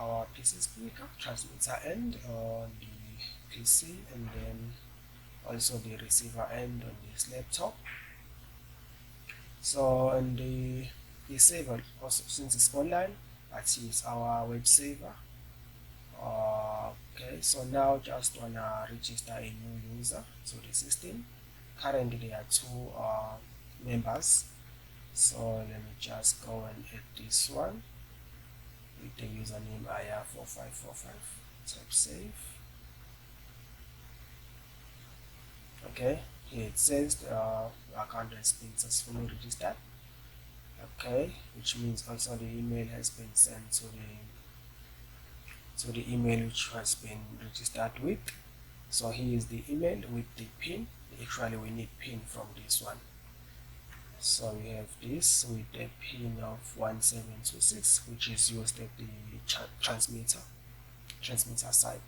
our PC speaker, transmitter end on the PC, and then also the receiver end on this laptop. So on the PC, also since it's online, that is our web server. Okay, so now just wanna register a new user to the system. Currently there are two members, so let me just go and add this one with the username IR4545. Type save. Okay, here it says the account has been successfully registered. Okay, which means also the email has been sent to the email which has been registered with. So here is the email with the pin. Actually we need pin from this one. So we have this with a pin of 1726, which is used at the transmitter side.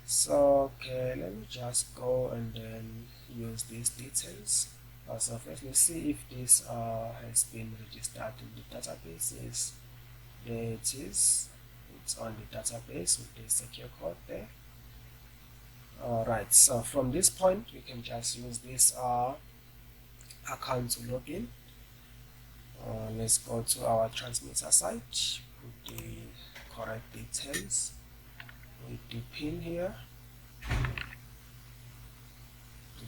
So okay, let me just go and then use these details. So first let's see if this has been registered in the database. Yes, there it is. It's on the database with the secure code there. Alright, so from this point we can just use this account to log in. Let's go to our transmitter site, put the correct details with the pin here, and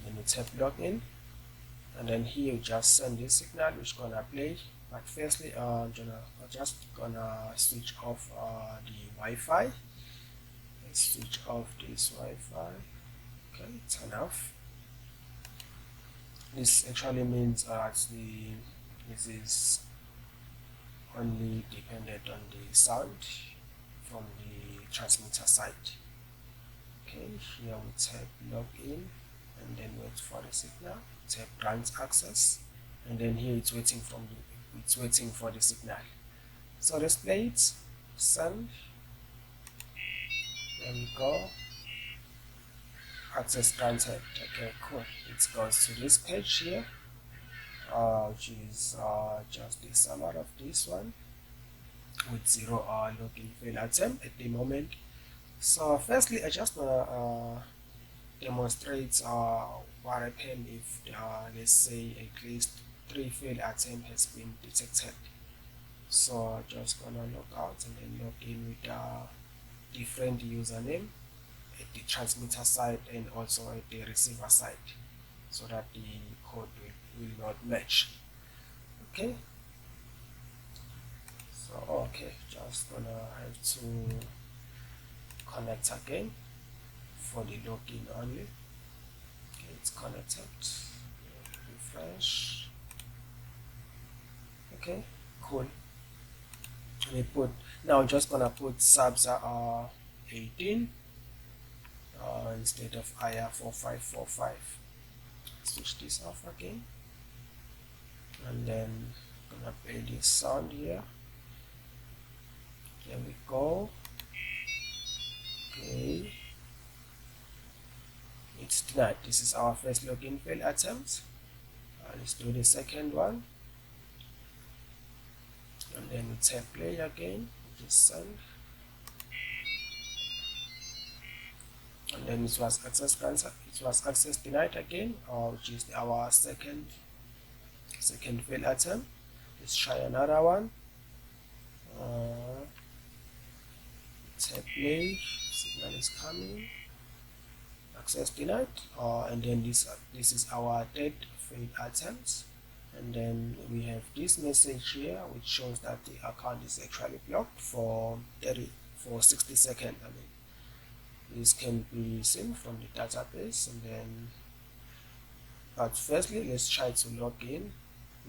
then we tap login, and then here you just send this signal which gonna play. But firstly I'm just gonna switch off the Wi-Fi. Let's switch off this Wi-Fi. Okay, turn off. This actually means this is only dependent on the sound from the transmitter side. Okay, here we tap login and then wait for the signal. Tap grant access, and then here it's waiting for the signal. So let's play it. Send. There we go. Access granted. Okay, cool. It goes to this page here, which is just the summary of this one with 0 login fail attempt at the moment. So firstly I just wanna demonstrate what happens if let's say at least 3 failed attempt has been detected. So just gonna log out and then log in with a different username at the transmitter side and also at the receiver side, so that the code will not match. Okay, so okay, just gonna have to connect again for the login only. Okay, it's connected. Refresh. Okay, cool. Now I'm just gonna put subs 18 instead of IR4545. Switch this off again, and then gonna play this sound here. Here we go. Okay, it's denied. This is our first login fail attempt. Let's do the second one, and then we tap play again, which is send, and then it was access denied again, which is our second fail attempt. Let's try another one. Tap play, signal is coming, access denied, and then this is our third failed attempt. And then we have this message here which shows that the account is actually blocked for 60 seconds. I mean, this can be seen from the database. And then, but firstly let's try to log in.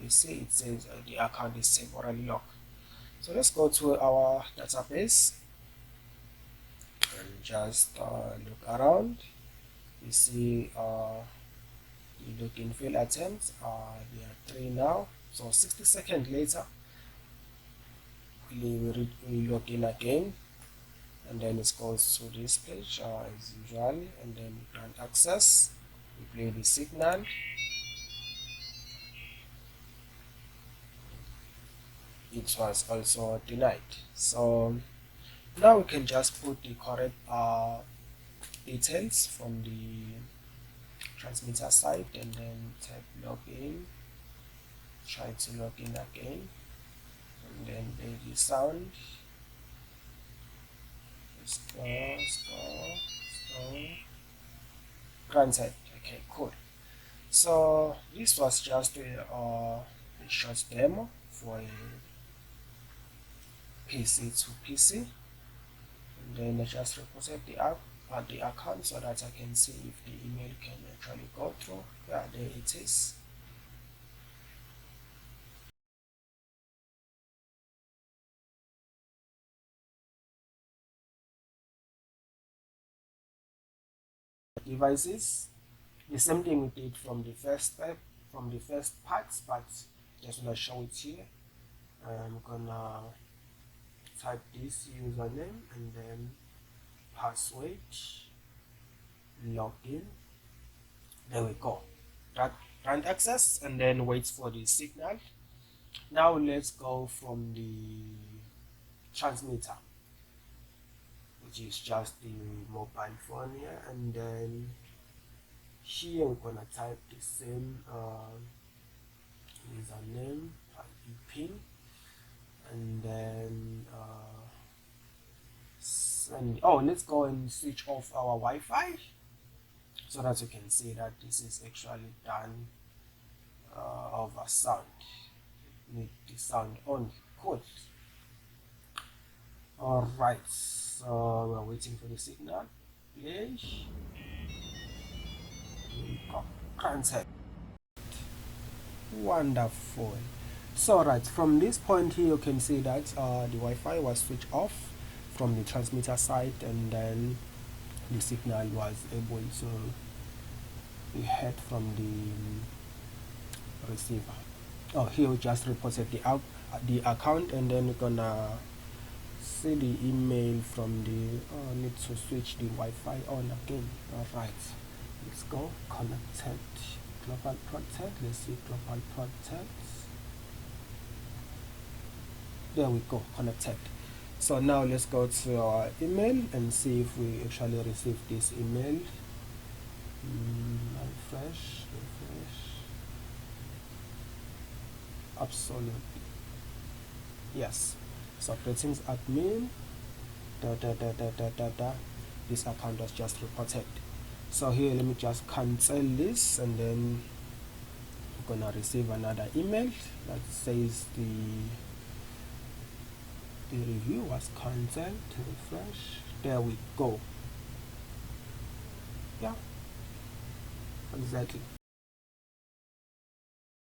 You see it says the account is temporarily locked. So let's go to our database and just look around. You see the login fail attempts, there are 3 now. So 60 seconds later we log in again, and then it goes to this page as usual, and then we grant access, we play the signal, it was also denied. So Now we can just put the correct details from the transmitter side and then type login, try to log in again, and then baby sound, store, granted. Okay, cool. So this was just a short demo for a PC to PC, and then I just reported the app at the account so that I can see if the email can actually go through. Yeah, there it is. Devices, the same thing we did from the first step, from the first parts, but just want to show it here. I'm gonna type this username and then password, login. There we go. That grant access and then wait for the signal. Now let's go from the transmitter, which is just the mobile phone here, and then here we're gonna type the same username, pin, and then let's go and switch off our Wi-Fi so that you can see that this is actually done over sound. Need the sound on. Cool. Alright, so we're waiting for the signal. Play. Granted. Wonderful. So right, from this point here you can see that the Wi-Fi was switched off from the transmitter side, and then the signal was able to be heard from the receiver. Oh, here we just reported the account, and then we're gonna see the email from the need to switch the Wi-Fi on again. Alright, let's go connected. Global protect. Let's see global protect. There we go, connected. So now let's go to our email and see if we actually receive this email. Refresh. Absolutely. Yes. So greetings admin. This account was just reported. So here let me just cancel this, and then we're gonna receive another email that says the review was cancelled. Refresh. There we go. Yeah, exactly.